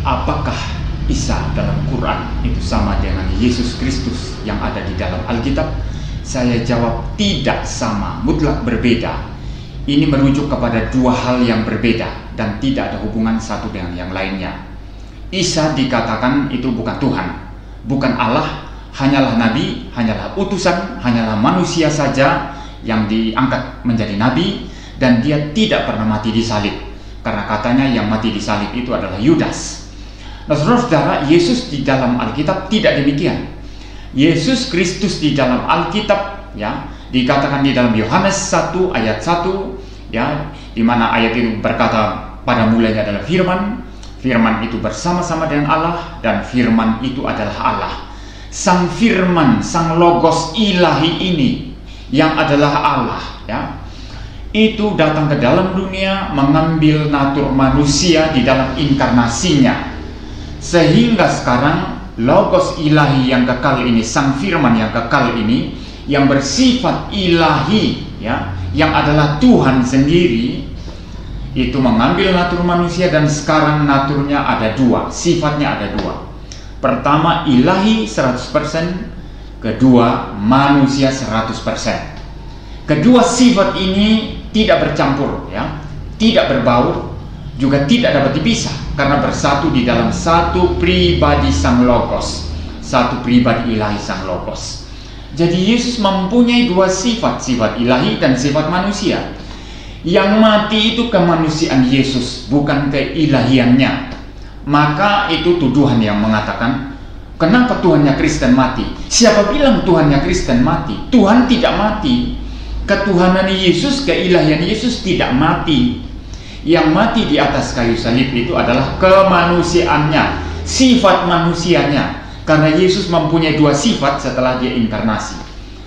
Apakah Isa dalam Quran itu sama dengan Yesus Kristus yang ada di dalam Alkitab? Saya jawab tidak sama, mutlak berbeda. Ini merujuk kepada dua hal yang berbeda dan tidak ada hubungan satu dengan yang lainnya. Isa dikatakan itu bukan Tuhan, bukan Allah, hanyalah nabi, hanyalah utusan, hanyalah manusia saja yang diangkat menjadi nabi, dan dia tidak pernah mati di salib. Karena katanya yang mati di salib itu adalah Yudas. Nah, saudara-saudara, Yesus di dalam Alkitab tidak demikian. Yesus Kristus di dalam Alkitab, ya, dikatakan di dalam Yohanes 1 ayat 1, ya, di mana ayat itu berkata pada mulanya adalah firman, firman itu bersama-sama dengan Allah, dan firman itu adalah Allah. Sang firman, sang logos ilahi ini yang adalah Allah, ya, itu datang ke dalam dunia, mengambil natur manusia di dalam inkarnasinya. Sehingga sekarang logos ilahi yang kekal ini, sang firman yang kekal ini, yang bersifat ilahi, ya, yang adalah Tuhan sendiri, itu mengambil natur manusia, dan sekarang naturnya ada dua, sifatnya ada dua. Pertama ilahi 100%, kedua manusia 100%. Kedua sifat ini tidak bercampur, ya, tidak berbaur, juga tidak dapat dipisah, karena bersatu di dalam satu pribadi sang logos, satu pribadi ilahi sang logos. Jadi Yesus mempunyai dua sifat, sifat ilahi dan sifat manusia. Yang mati itu kemanusiaan Yesus, bukan keilahiannya. Maka itu tuduhan yang mengatakan, kenapa Tuhannya Kristen mati? Siapa bilang Tuhannya Kristen mati? Tuhan tidak mati. Ketuhanan Yesus, keilahian Yesus tidak mati. Yang mati di atas kayu salib itu adalah kemanusiaannya, sifat manusianya. Karena Yesus mempunyai dua sifat setelah dia inkarnasi.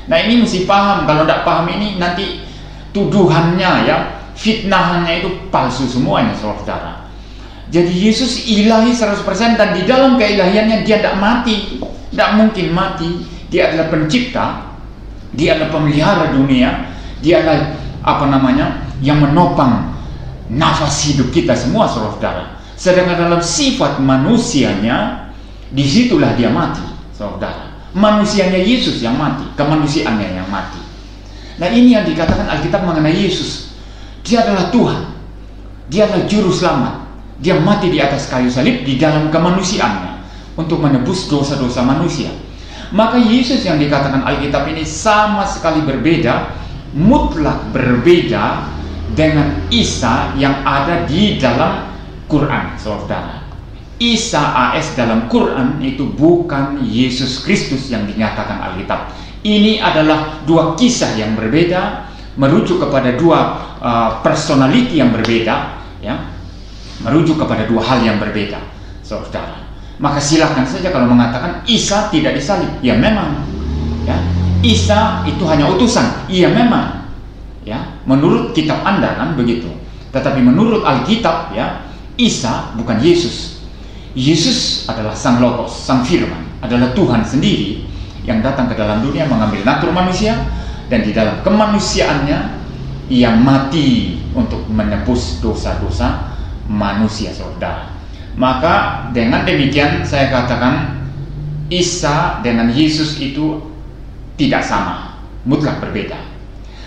Nah, ini mesti paham. Kalau tidak paham ini, nanti tuduhannya, ya, fitnahannya itu palsu semuanya, saudara. Jadi Yesus ilahi 100%, dan di dalam keilahiannya dia tidak mati, tidak mungkin mati. Dia adalah pencipta, dia adalah pemelihara dunia, dia adalah yang menopang nafas hidup kita semua, saudara. Sedangkan dalam sifat manusianya, disitulah dia mati, saudara. Manusianya Yesus yang mati, kemanusiaannya yang mati. Nah, ini yang dikatakan Alkitab mengenai Yesus. Dia adalah Tuhan, dia adalah juru selamat. Dia mati di atas kayu salib di dalam kemanusiaannya untuk menebus dosa-dosa manusia. Maka Yesus yang dikatakan Alkitab ini sama sekali berbeda, mutlak berbeda dengan Isa yang ada di dalam Quran, saudara. Isa AS dalam Quran itu bukan Yesus Kristus yang dinyatakan Alkitab. Ini adalah dua kisah yang berbeda, merujuk kepada dua personality yang berbeda, ya, merujuk kepada dua hal yang berbeda, saudara. Maka silakan saja kalau mengatakan Isa tidak disalib, ya memang, ya, Isa itu hanya utusan, iya memang, ya, menurut kitab Anda kan begitu. Tetapi menurut Alkitab, ya, Isa bukan Yesus. Yesus adalah sang logos, sang firman, adalah Tuhan sendiri yang datang ke dalam dunia mengambil natur manusia, dan di dalam kemanusiaannya ia mati untuk menebus dosa-dosa manusia, saudara. Maka dengan demikian saya katakan Isa dengan Yesus itu tidak sama, mutlak berbeda.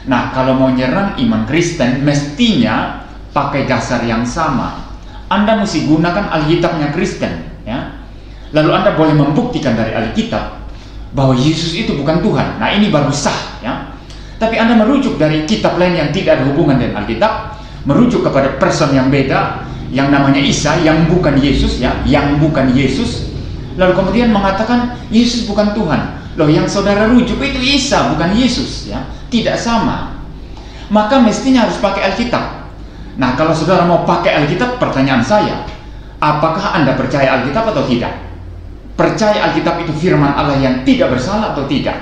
Nah, kalau mau nyerang iman Kristen, mestinya pakai dasar yang sama. Anda mesti gunakan Alkitabnya Kristen, ya. Lalu Anda boleh membuktikan dari Alkitab bahwa Yesus itu bukan Tuhan. Nah, ini baru sah, ya. Tapi Anda merujuk dari kitab lain yang tidak ada hubungan dengan Alkitab, merujuk kepada person yang beda, yang namanya Isa, yang bukan Yesus, ya, yang bukan Yesus. Lalu kemudian mengatakan Yesus bukan Tuhan. Loh, yang saudara rujuk itu Isa, bukan Yesus, ya. Tidak sama. Maka mestinya harus pakai Alkitab. Nah, kalau saudara mau pakai Alkitab, pertanyaan saya, apakah Anda percaya Alkitab atau tidak? Percaya Alkitab itu firman Allah yang tidak bersalah atau tidak?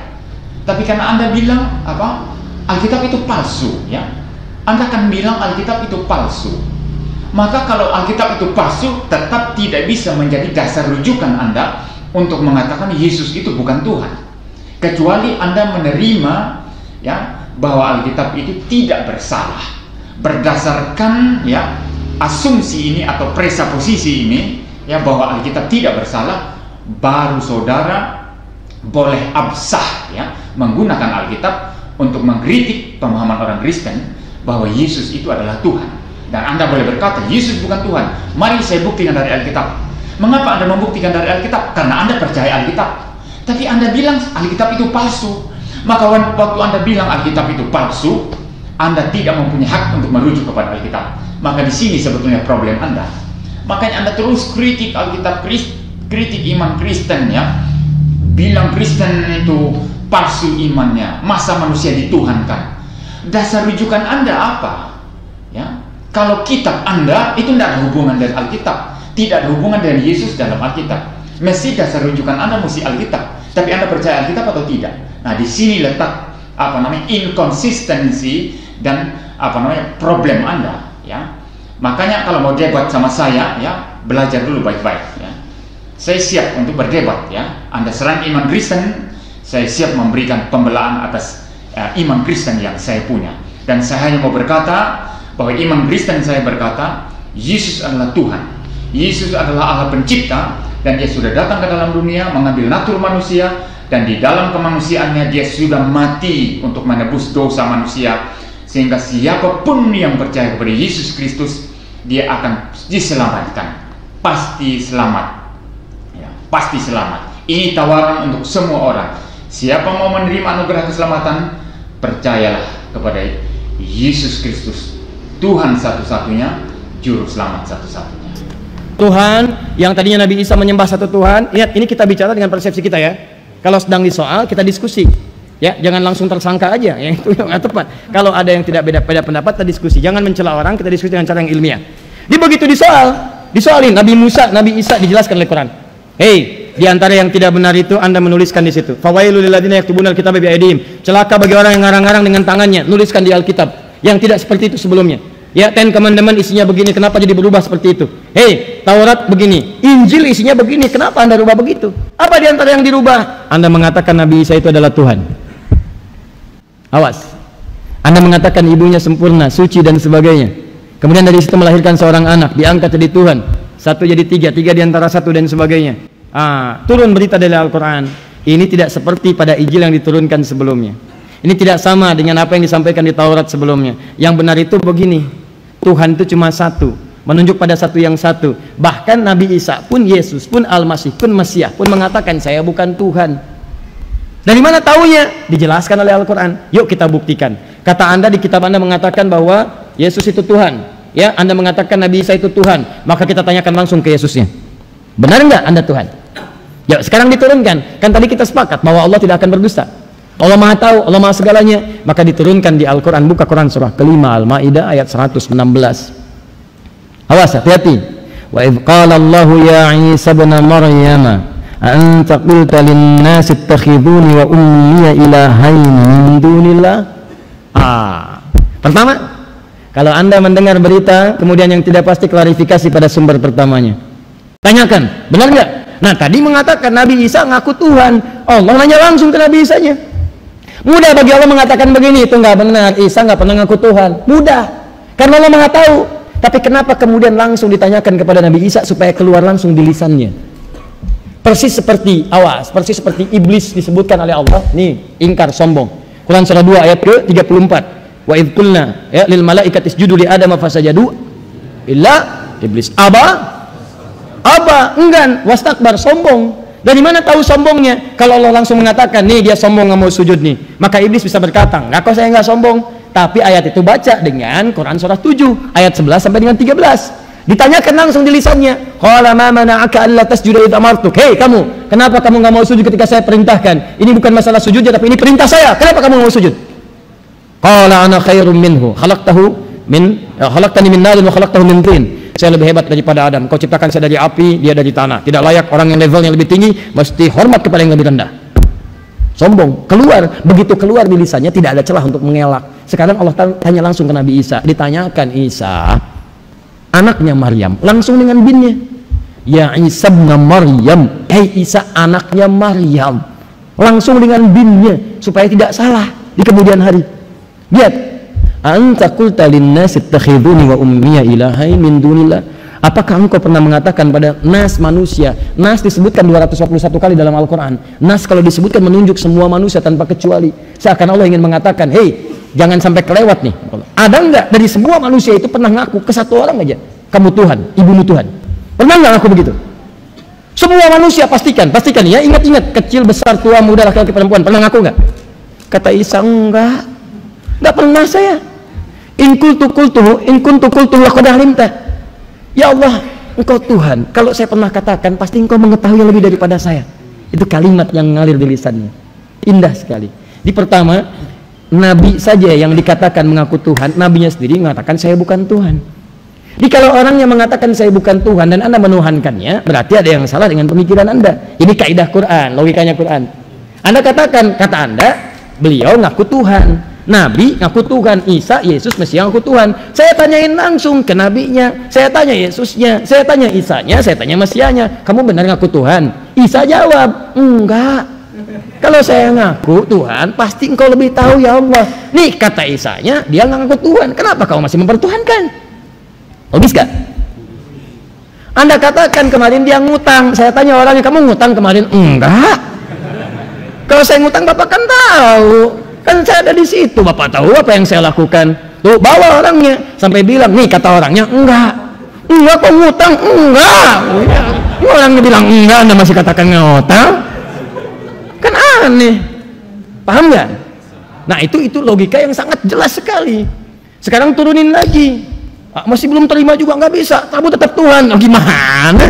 Tapi karena Anda bilang Alkitab itu palsu, ya, Anda akan bilang Alkitab itu palsu. Maka kalau Alkitab itu palsu, tetap tidak bisa menjadi dasar rujukan Anda untuk mengatakan Yesus itu bukan Tuhan. Kecuali Anda menerima, ya, bahwa Alkitab itu tidak bersalah. Berdasarkan, ya, asumsi ini atau presuposisi ini, ya bahwa Alkitab tidak bersalah, baru saudara boleh absah ya menggunakan Alkitab untuk mengkritik pemahaman orang Kristen bahwa Yesus itu adalah Tuhan. Dan Anda boleh berkata, Yesus bukan Tuhan. Mari saya buktikan dari Alkitab. Mengapa Anda membuktikan dari Alkitab? Karena Anda percaya Alkitab. Tapi Anda bilang Alkitab itu palsu. Maka waktu Anda bilang Alkitab itu palsu, Anda tidak mempunyai hak untuk merujuk kepada Alkitab. Maka di sini sebetulnya problem Anda. Makanya Anda terus kritik Alkitab, kritik iman Kristen ya. Bilang Kristen itu palsu imannya, masa manusia dituhankan. Dasar rujukan Anda apa? Ya. Kalau kitab Anda itu tidak ada hubungan dengan Alkitab, tidak ada hubungan dengan Yesus dalam Alkitab. Mesti dasar rujukan Anda mesti Alkitab. Tapi Anda percaya Alkitab atau tidak? Nah, di sini letak inkonsistensi dan problem Anda ya. Makanya kalau mau debat sama saya ya, belajar dulu baik-baik ya. Saya siap untuk berdebat ya. Anda serang iman Kristen, saya siap memberikan pembelaan atas iman Kristen yang saya punya. Dan saya hanya mau berkata bahwa iman Kristen saya berkata Yesus adalah Tuhan, Yesus adalah Allah pencipta, dan Dia sudah datang ke dalam dunia mengambil natur manusia, dan di dalam kemanusiaannya Dia sudah mati untuk menebus dosa manusia, sehingga siapapun yang percaya kepada Yesus Kristus dia akan diselamatkan, pasti selamat ya, pasti selamat. Ini tawaran untuk semua orang. Siapa mau menerima anugerah keselamatan, percayalah kepada Yesus Kristus, Tuhan satu-satunya, juru selamat satu-satunya. Tuhan yang tadinya Nabi Isa menyembah satu Tuhan. Ingat, ini kita bicara dengan persepsi kita ya. Kalau sedang disoal, kita diskusi ya, jangan langsung tersangka aja ya, itu nggak tepat. Kalau ada yang tidak beda pendapat, kita diskusi. Jangan mencela orang, kita diskusi dengan cara yang ilmiah. Dia begitu disoalin Nabi Musa, Nabi Isa, dijelaskan oleh Quran. Hei, di antara yang tidak benar itu Anda menuliskan di situ. Fawailul lil ladzina yaktubuna al-kitaba bi aydihim. Celaka bagi orang yang ngarang-ngarang dengan tangannya, nuliskan di Alkitab. Yang tidak seperti itu sebelumnya. Ya, Ten Commandment isinya begini, kenapa jadi berubah seperti itu? Hei, Taurat begini, Injil isinya begini, kenapa Anda rubah begitu? Apa di antara yang dirubah? Anda mengatakan Nabi Isa itu adalah Tuhan. Awas. Anda mengatakan ibunya sempurna, suci dan sebagainya. Kemudian dari situ melahirkan seorang anak, diangkat jadi Tuhan. Satu jadi tiga di antara satu dan sebagainya. Turun berita dari Al-Quran. Ini tidak seperti pada Injil yang diturunkan sebelumnya. Ini tidak sama dengan apa yang disampaikan di Taurat sebelumnya. Yang benar itu begini, Tuhan itu cuma satu, menunjuk pada satu yang satu. Bahkan Nabi Isa pun, Yesus pun, Al-Masih pun, Mesias pun mengatakan saya bukan Tuhan. Dari mana taunya? Dijelaskan oleh Al-Quran. Yuk kita buktikan. Kata Anda di kitab Anda mengatakan bahwa Yesus itu Tuhan, ya, Anda mengatakan Nabi Isa itu Tuhan, maka kita tanyakan langsung ke Yesusnya, benar enggak Anda Tuhan? Ya, sekarang diturunkan. Kan tadi kita sepakat bahwa Allah tidak akan berdusta, Allah Maha tahu, Allah Maha segalanya. Maka diturunkan di Al-Quran. Buka Quran surah kelima Al-Maidah ayat 116. Awas, hati-hati. Wa idh qala Allahu ya Isa ibn Maryam anta qulta lin-nasi ittakhiduni wa ummiya ilahain min dunillah. Pertama, kalau Anda mendengar berita kemudian yang tidak pasti, klarifikasi pada sumber pertamanya. Tanyakan, benar nggak? Nah, tadi mengatakan Nabi Isa ngaku Tuhan. Allah nanya langsung ke Nabi Isanya. Mudah bagi Allah mengatakan begini, itu nggak benar, Isa nggak pernah ngaku Tuhan. Mudah, karena Allah Maha tahu. Tapi kenapa kemudian langsung ditanyakan kepada Nabi Isa supaya keluar langsung di lisannya? Persis seperti, awas, persis seperti iblis disebutkan oleh Allah. Nih, ingkar, sombong. Quran surah 2 ayat ke-34. Wa idh qulna ya lil malaikati isjudu li adama fasajadu illa iblis aba enggan wastakbar, sombong. Dari mana tahu sombongnya? Kalau Allah langsung mengatakan, nih dia sombong nggak mau sujud nih, maka iblis bisa berkata, nggak kok saya nggak sombong. Tapi ayat itu baca dengan Quran surah 7 ayat 11 sampai dengan 13. Ditanyakan langsung di lisannya. Qala ma mana'aka alla tasjuda idh amartuk. Hei kamu, kenapa kamu nggak mau sujud ketika saya perintahkan? Ini bukan masalah sujudnya, tapi ini perintah saya. Kenapa kamu nggak mau sujud? Qala ana khairum minhu khalaqtani min narin wa khalaqtahu min tin. Saya lebih hebat daripada Adam. Kau ciptakan saya dari api, dia dari tanah. Tidak layak orang yang levelnya lebih tinggi mesti hormat kepada yang lebih rendah. Sombong. Keluar, begitu keluar di lisannya tidak ada celah untuk mengelak. Sekarang Allah tanya langsung ke Nabi Isa. Ditanyakan Isa, anaknya Maryam, langsung dengan binnya. Ya Isa bin Maryam, hei Isa anaknya Maryam. Langsung dengan binnya supaya tidak salah di kemudian hari. Lihat, anta qulta lin-nasi ittakhiduni wa ummiya ilahain min dunillah. Apakah engkau pernah mengatakan pada nas manusia? Nas disebutkan 241 kali dalam Al-Quran. Nas kalau disebutkan menunjuk semua manusia tanpa kecuali. Seakan Allah ingin mengatakan, hei, jangan sampai kelewat nih. Ada enggak dari semua manusia itu pernah ngaku ke satu orang aja, kamu Tuhan, ibumu Tuhan? Pernah enggak ngaku begitu? Semua manusia pastikan ya, ingat-ingat, kecil, besar, tua, muda, laki-laki, perempuan, pernah ngaku enggak? Kata Isa, enggak pernah saya. In kuntu qultuhu laqad alimta. Ya Allah, engkau Tuhan. Kalau saya pernah katakan, pasti engkau mengetahui lebih daripada saya. Itu kalimat yang ngalir di lisannya. Indah sekali. Di pertama, Nabi saja yang dikatakan mengaku Tuhan, Nabinya sendiri mengatakan saya bukan Tuhan. Jadi kalau orang yang mengatakan saya bukan Tuhan dan Anda menuhankannya, berarti ada yang salah dengan pemikiran Anda. Ini kaidah Quran, logikanya Quran. Anda katakan, kata Anda, beliau ngaku Tuhan. Nabi ngaku Tuhan, Isa, Yesus, Mesias ngaku Tuhan. Saya tanyain langsung ke nabinya, saya tanya Yesusnya, saya tanya Isanya, saya tanya Mesiasnya, kamu benar ngaku Tuhan? Isa jawab, enggak. Kalau saya ngaku Tuhan, pasti engkau lebih tahu ya Allah. Nih kata Isanya, dia ngaku Tuhan. Kenapa kau masih mempertuhankan? Logis gak? Anda katakan kemarin dia ngutang, saya tanya orangnya, kamu ngutang kemarin? Enggak. Kalau saya ngutang Bapak kan tahu. Kan saya ada di situ, Bapak tahu apa yang saya lakukan. Tuh bawa orangnya sampai bilang, nih kata orangnya enggak kok ngutang, enggak. Orangnya bilang enggak, Anda masih katakan ngutang, kan aneh. Paham nggak? Nah itu logika yang sangat jelas sekali. Sekarang turunin lagi, masih belum terima juga, nggak bisa, kamu tetap Tuhan. Gimana?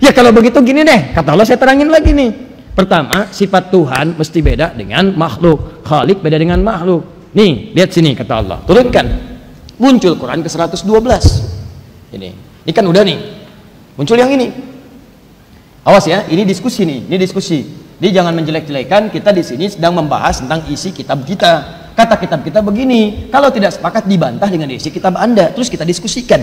Ya kalau begitu gini deh, kata Allah saya terangin lagi nih. Pertama, sifat Tuhan mesti beda dengan makhluk. Khalik beda dengan makhluk. Nih, lihat sini kata Allah. Turunkan. Muncul Quran ke 112. Ini kan udah nih. Muncul yang ini. Awas ya, ini diskusi nih. Ini diskusi. Jadi jangan menjelek-jelekan, kita di sini sedang membahas tentang isi kitab kita. Kata kitab kita begini. Kalau tidak sepakat dibantah dengan isi kitab Anda. Terus kita diskusikan.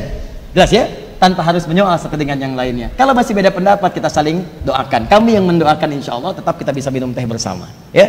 Jelas ya? Tanpa harus menyoal satu dengan yang lainnya. Kalau masih beda pendapat, kita saling doakan. Kami yang mendoakan, insya Allah tetap kita bisa minum teh bersama. Ya.